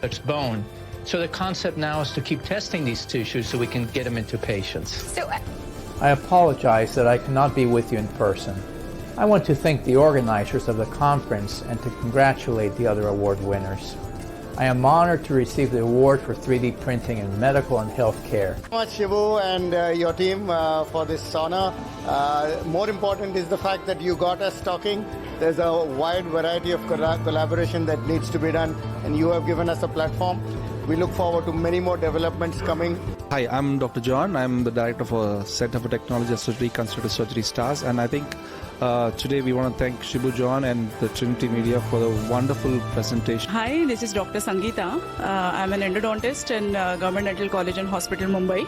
It's bone. So the concept now is to keep testing these tissues so we can get them into patients. So I apologize that I cannot be with you in person. I want to thank the organizers of the conference and to congratulate the other award winners. I am honored to receive the award for 3D printing in medical and health care. Thank you so much, Shivu, and your team for this honor. More important is the fact that you got us talking. There's a wide variety of collaboration that needs to be done, and you have given us a platform. We look forward to many more developments coming. Hi, I'm Dr. John. I'm the director for Center for Technology of Surgery, Reconstructive Surgery STARS, and I think today we want to thank Shibu John and the Trinity Media for the wonderful presentation. Hi, this is Dr. Sangeeta. I'm an endodontist in Government Dental College and Hospital, Mumbai.